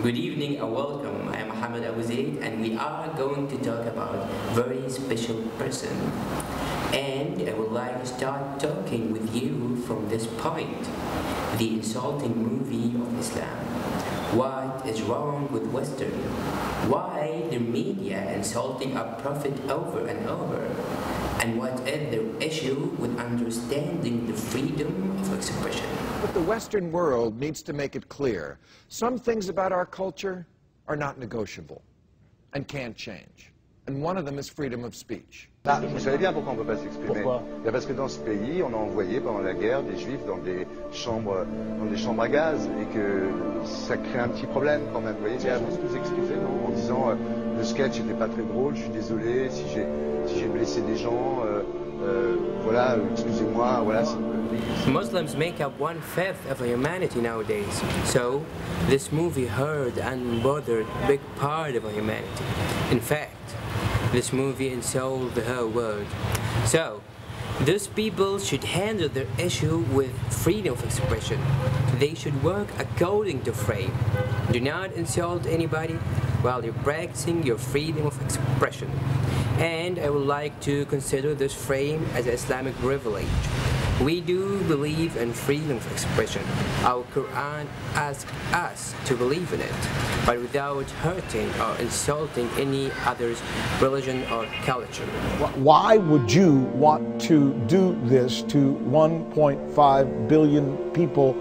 Good evening and welcome. I am Abu Zied and we are going to talk about a very special person. And I would like to start talking with you from this point. The insulting movie of Islam. What is wrong with Western? Why the media insulting our Prophet over and over? And what is the issue with understanding the freedom of expression? But the Western world needs to make it clear. Some things about our culture are not negotiable and can't change. And one of them is freedom of speech. Ah, vous savez bien pourquoi on ne peut pas s'exprimer. Pourquoi? Parce que dans ce pays, on a envoyé pendant la guerre des juifs dans des chambres à gaz et que ça crée un petit problème quand même. Vous voyez, c'est à vous de vous excuser, non? En disant le sketch n'était pas très drôle, je suis désolé si j'ai blessé des gens, voilà, excusez-moi, voilà. Muslims make up 1/5 of humanity nowadays, so this movie hurt and bothered a big part of humanity. In fact, this movie insulted the whole world. So, these people should handle their issue with freedom of expression. They should work according to frame. Do not insult anybody while you're practicing your freedom of expression. And I would like to consider this frame as an Islamic privilege. We do believe in freedom of expression. Our Quran asks us to believe in it, but without hurting or insulting any other's religion or culture. Why would you want to do this to 1.5 billion people,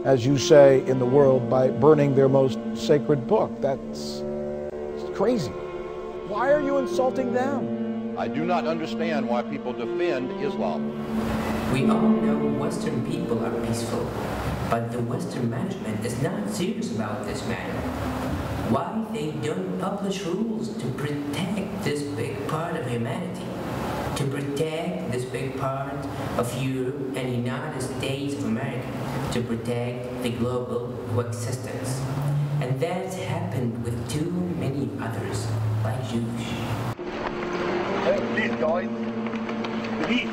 as you say, in the world by burning their most sacred book? That's crazy. Why are you insulting them? I do not understand why people defend Islam. We all know Western people are peaceful, but the Western management is not serious about this matter. Why they don't publish rules to protect this big part of humanity, to protect this big part of Europe and United States of America, to protect the global coexistence. And that's happened with too many others, like Jews. Hey, please guys, please.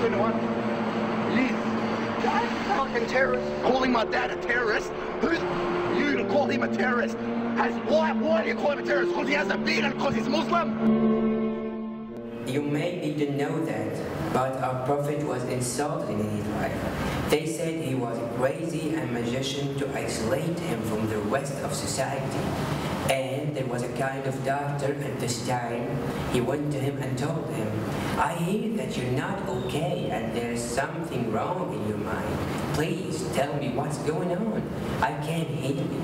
Anyone. Please. That fucking terrorist. Calling my dad a terrorist? You even called him a terrorist? Why do you call him a terrorist? Because he has a beard and because he's Muslim? You maybe didn't know that, but our Prophet was insulted in his life. They said he was crazy and magician to isolate him from the rest of society. And there was a kind of doctor at this time. He went to him and told him, I hear that you're not okay and there's something wrong in your mind. Please tell me what's going on. I can't hear you.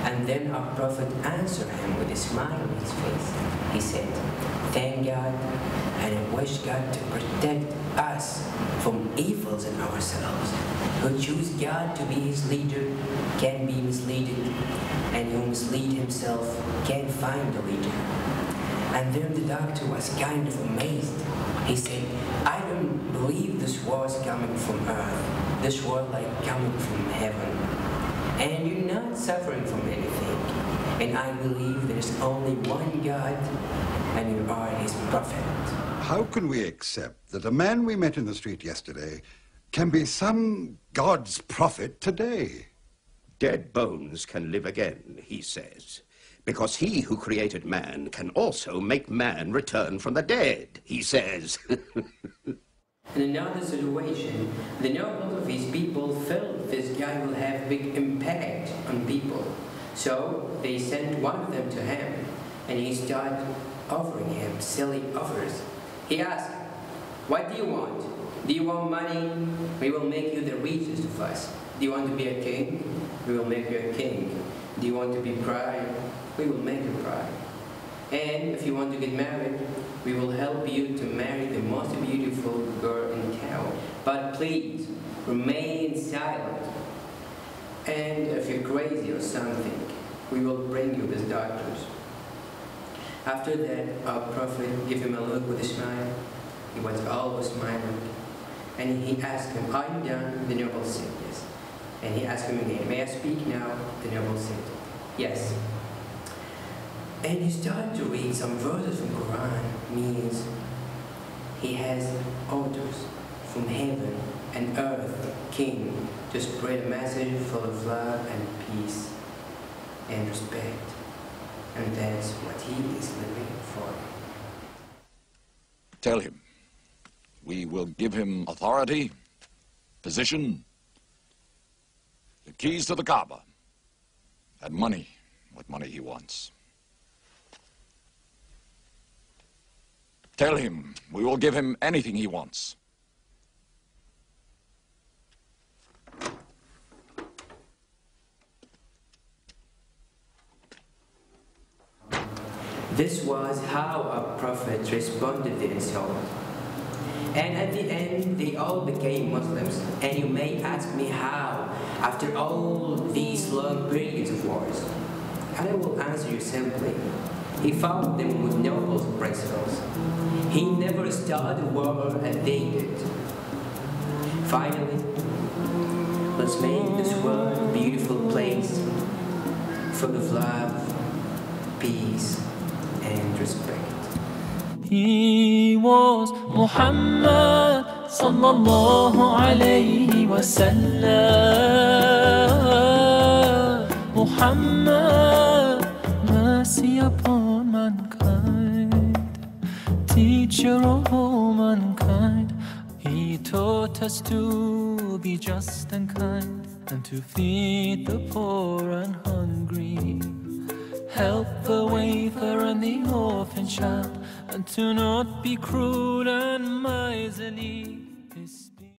And then our Prophet answered him with a smile on his face. He said, thank God, and I wish God to protect us from evils in ourselves. Who choose God to be his leader can be misleaded, and who mislead himself can't find a leader. And then the doctor was kind of amazed. He said, I don't believe this was coming from earth. This was like coming from heaven. And you're not suffering from anything. And I believe there's only one God, and you are his prophet. How can we accept that a man we met in the street yesterday can be some God's prophet today? Dead bones can live again, he says, because he who created man can also make man return from the dead, he says. In another situation, the nobles of his people felt this guy will have big impact on people. So they sent one of them to him, and he started offering him silly offers. He asked, what do you want? Do you want money? We will make you the richest of us. Do you want to be a king? We will make you a king. Do you want to be bride? We will make you bride. And if you want to get married, we will help you to marry the most beautiful girl in town. But please, remain silent. And if you're crazy or something, we will bring you these doctors. After that, our Prophet gave him a look with a smile. He was always smiling. And he asked him, are you done? The noble said, yes. And he asked him again, may I speak now? The noble said, yes. And he started to read some verses from Quran, means he has orders from heaven an earth king to spread a message full of love and peace and respect. And that's what he is living for. Tell him we will give him authority, position, the keys to the Kaaba, and money, what money he wants. Tell him we will give him anything he wants. This was how our prophet responded to the insult. And at the end, they all became Muslims. And you may ask me how, after all these long periods of wars. And I will answer you simply. He fought them with noble principles. He never started a war as they did. Finally, let's make this world a beautiful place, full of love, peace, and respect. He was Muhammad sallallahu alayhi wa sallam. Muhammad, mercy upon mankind, teacher of all mankind. He taught us to be just and kind, and to feed the poor and hungry, help the wafer and the orphan child, and to not be cruel and miserly.